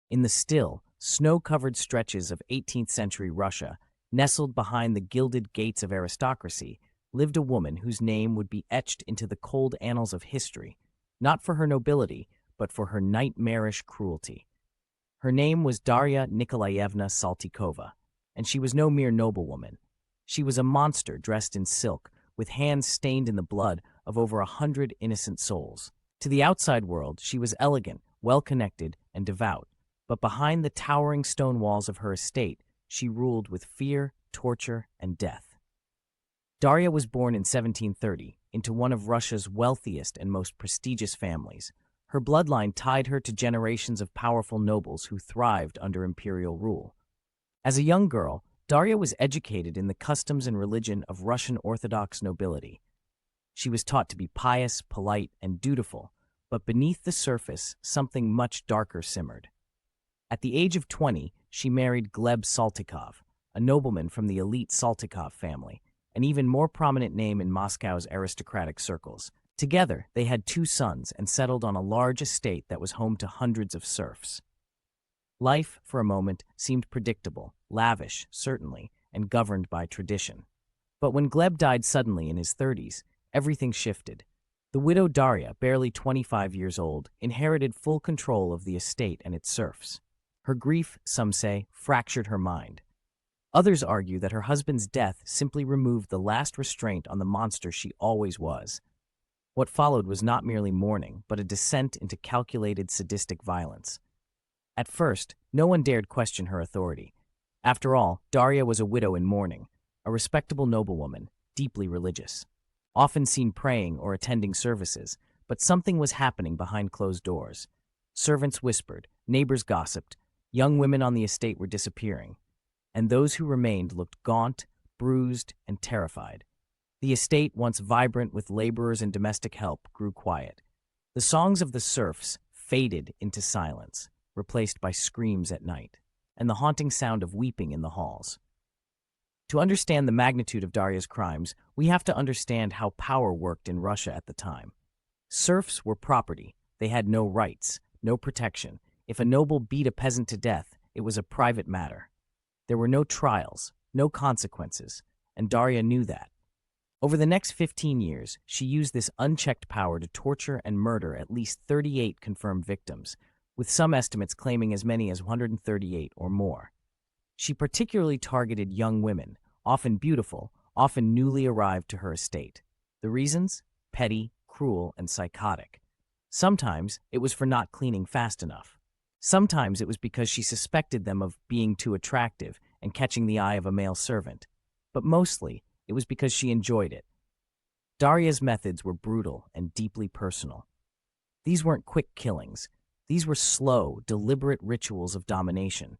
In the still, snow-covered stretches of 18th-century Russia, nestled behind the gilded gates of aristocracy, lived a woman whose name would be etched into the cold annals of history, not for her nobility, but for her nightmarish cruelty. Her name was Darya Nikolayevna Saltykova, and she was no mere noblewoman. She was a monster dressed in silk, with hands stained in the blood of over 100 innocent souls. To the outside world, she was elegant, well-connected, and devout, but behind the towering stone walls of her estate, she ruled with fear, torture, and death. Darya was born in 1730 into one of Russia's wealthiest and most prestigious families. Her bloodline tied her to generations of powerful nobles who thrived under imperial rule. As a young girl, Darya was educated in the customs and religion of Russian Orthodox nobility. She was taught to be pious, polite, and dutiful, but beneath the surface, something much darker simmered. At the age of 20, she married Gleb Saltykov, a nobleman from the elite Saltykov family, an even more prominent name in Moscow's aristocratic circles. Together, they had 2 sons and settled on a large estate that was home to hundreds of serfs. Life, for a moment, seemed predictable, lavish, certainly, and governed by tradition. But when Gleb died suddenly in his 30s, everything shifted. The widow Darya, barely 25 years old, inherited full control of the estate and its serfs. Her grief, some say, fractured her mind. Others argue that her husband's death simply removed the last restraint on the monster she always was. What followed was not merely mourning, but a descent into calculated sadistic violence. At first, no one dared question her authority. After all, Darya was a widow in mourning, a respectable noblewoman, deeply religious, often seen praying or attending services, but something was happening behind closed doors. Servants whispered, neighbors gossiped, young women on the estate were disappearing, and those who remained looked gaunt, bruised, and terrified. The estate, once vibrant with laborers and domestic help, grew quiet. The songs of the serfs faded into silence, replaced by screams at night, and the haunting sound of weeping in the halls. To understand the magnitude of Darya's crimes, we have to understand how power worked in Russia at the time. Serfs were property. They had no rights, no protection. If a noble beat a peasant to death, it was a private matter. There were no trials, no consequences, and Darya knew that. Over the next 15 years, she used this unchecked power to torture and murder at least 38 confirmed victims, with some estimates claiming as many as 138 or more. She particularly targeted young women, often beautiful, often newly arrived to her estate. The reasons? Petty, cruel, and psychotic. Sometimes it was for not cleaning fast enough. Sometimes it was because she suspected them of being too attractive and catching the eye of a male servant. But mostly, it was because she enjoyed it. Darya's methods were brutal and deeply personal. These weren't quick killings. These were slow, deliberate rituals of domination.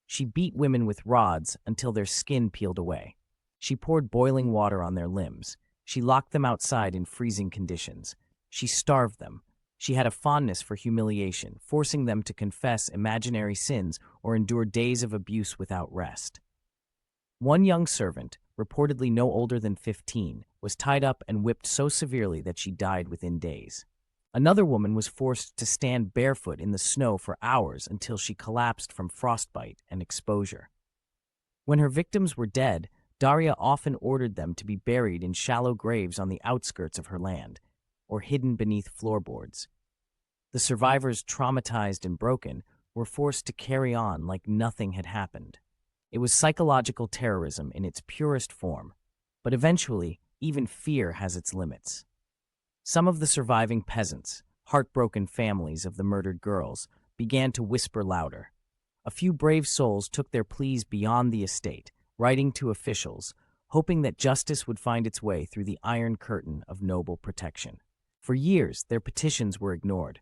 She beat women with rods until their skin peeled away. She poured boiling water on their limbs. She locked them outside in freezing conditions. She starved them. She had a fondness for humiliation, forcing them to confess imaginary sins or endure days of abuse without rest. One young servant, reportedly no older than 15, was tied up and whipped so severely that she died within days. Another woman was forced to stand barefoot in the snow for hours until she collapsed from frostbite and exposure. When her victims were dead, Darya often ordered them to be buried in shallow graves on the outskirts of her land, or hidden beneath floorboards. The survivors, traumatized and broken, were forced to carry on like nothing had happened. It was psychological terrorism in its purest form, but eventually, even fear has its limits. Some of the surviving peasants, heartbroken families of the murdered girls, began to whisper louder. A few brave souls took their pleas beyond the estate, writing to officials, hoping that justice would find its way through the iron curtain of noble protection. For years, their petitions were ignored.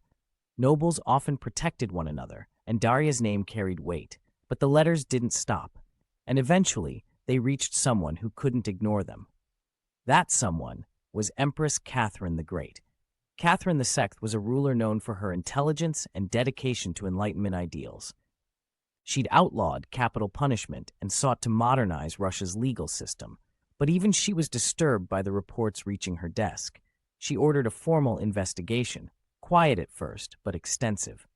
Nobles often protected one another, and Darya's name carried weight, but the letters didn't stop, and eventually they reached someone who couldn't ignore them. That someone was Empress Catherine the Great. Catherine II was a ruler known for her intelligence and dedication to Enlightenment ideals. She'd outlawed capital punishment and sought to modernize Russia's legal system, but even she was disturbed by the reports reaching her desk. She ordered a formal investigation, quiet at first, but extensive.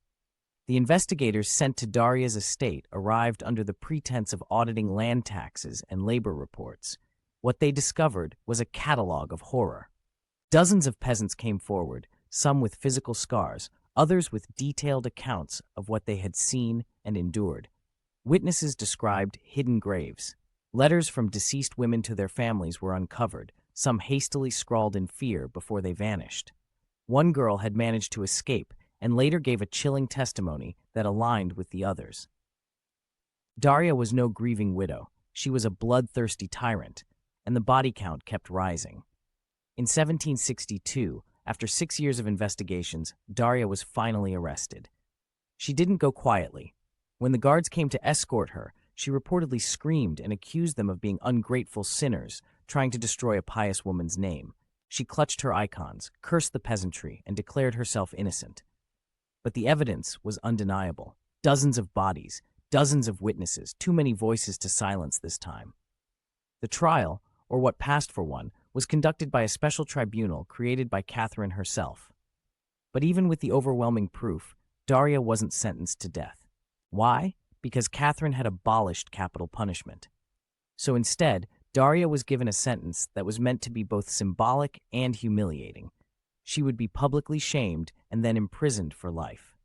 The investigators sent to Darya's estate arrived under the pretense of auditing land taxes and labor reports. What they discovered was a catalog of horror. Dozens of peasants came forward, some with physical scars, others with detailed accounts of what they had seen and endured. Witnesses described hidden graves. Letters from deceased women to their families were uncovered, some hastily scrawled in fear before they vanished. One girl had managed to escape and later gave a chilling testimony that aligned with the others. Darya was no grieving widow. She was a bloodthirsty tyrant, and the body count kept rising. In 1762, after 6 years of investigations, Darya was finally arrested. She didn't go quietly. When the guards came to escort her, she reportedly screamed and accused them of being ungrateful sinners, trying to destroy a pious woman's name. She clutched her icons, cursed the peasantry, and declared herself innocent. But the evidence was undeniable. Dozens of bodies, dozens of witnesses, too many voices to silence this time. The trial, or what passed for one, was conducted by a special tribunal created by Catherine herself. But even with the overwhelming proof, Darya wasn't sentenced to death. Why? Because Catherine had abolished capital punishment. So instead, Darya was given a sentence that was meant to be both symbolic and humiliating. She would be publicly shamed and then imprisoned for life.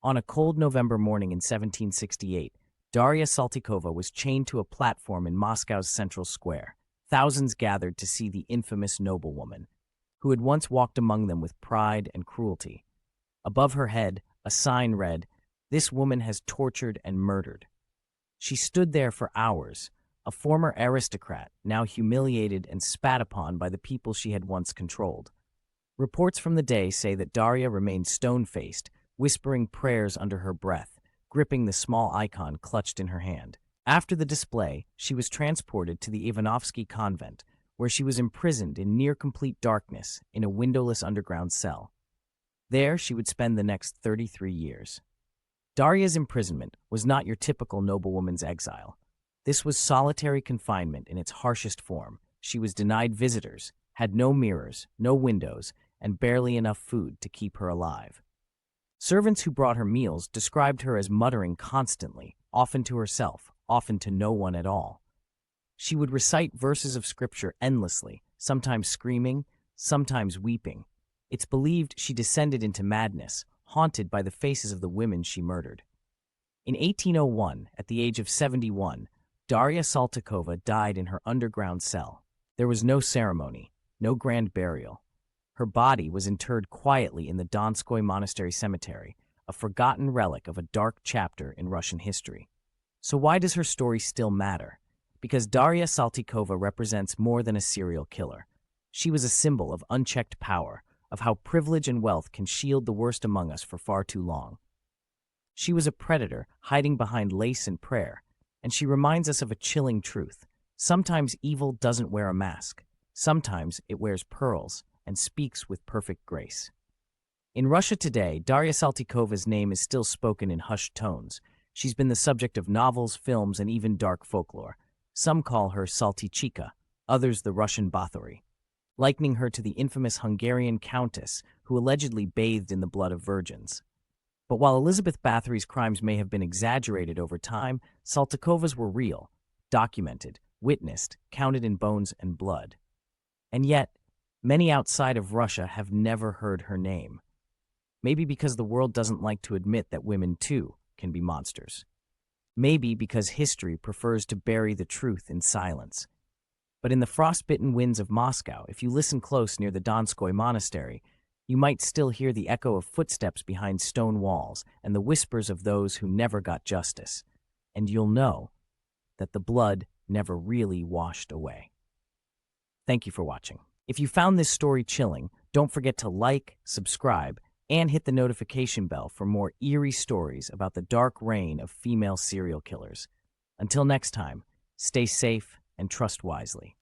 On a cold November morning in 1768, Darya Saltykova was chained to a platform in Moscow's central square. Thousands gathered to see the infamous noblewoman, who had once walked among them with pride and cruelty. Above her head, a sign read, "This woman has tortured and murdered." She stood there for hours, a former aristocrat, now humiliated and spat upon by the people she had once controlled. Reports from the day say that Darya remained stone-faced, whispering prayers under her breath, gripping the small icon clutched in her hand. After the display, she was transported to the Ivanovsky convent, where she was imprisoned in near-complete darkness in a windowless underground cell. There, she would spend the next 33 years. Darya's imprisonment was not your typical noblewoman's exile. This was solitary confinement in its harshest form. She was denied visitors, had no mirrors, no windows, and barely enough food to keep her alive. Servants who brought her meals described her as muttering constantly, often to herself, often to no one at all. She would recite verses of scripture endlessly, sometimes screaming, sometimes weeping. It's believed she descended into madness, haunted by the faces of the women she murdered. In 1801, at the age of 71, Darya Saltykova died in her underground cell. There was no ceremony, no grand burial. Her body was interred quietly in the Donskoy Monastery Cemetery, a forgotten relic of a dark chapter in Russian history. So why does her story still matter? Because Darya Saltykova represents more than a serial killer. She was a symbol of unchecked power, of how privilege and wealth can shield the worst among us for far too long. She was a predator hiding behind lace and prayer, and she reminds us of a chilling truth. Sometimes evil doesn't wear a mask. Sometimes it wears pearls and speaks with perfect grace. In Russia today, Darya Saltykova's name is still spoken in hushed tones. She's been the subject of novels, films, and even dark folklore. Some call her Saltychikha, others the Russian Bathory, likening her to the infamous Hungarian Countess who allegedly bathed in the blood of virgins. But while Elizabeth Bathory's crimes may have been exaggerated over time, Saltykova's were real, documented, witnessed, counted in bones and blood. And yet, many outside of Russia have never heard her name. Maybe because the world doesn't like to admit that women, too, can be monsters. Maybe because history prefers to bury the truth in silence. But in the frostbitten winds of Moscow, if you listen close near the Donskoy Monastery, you might still hear the echo of footsteps behind stone walls and the whispers of those who never got justice. And you'll know that the blood never really washed away. Thank you for watching. If you found this story chilling, don't forget to like, subscribe, and hit the notification bell for more eerie stories about the dark reign of female serial killers. Until next time, stay safe and trust wisely.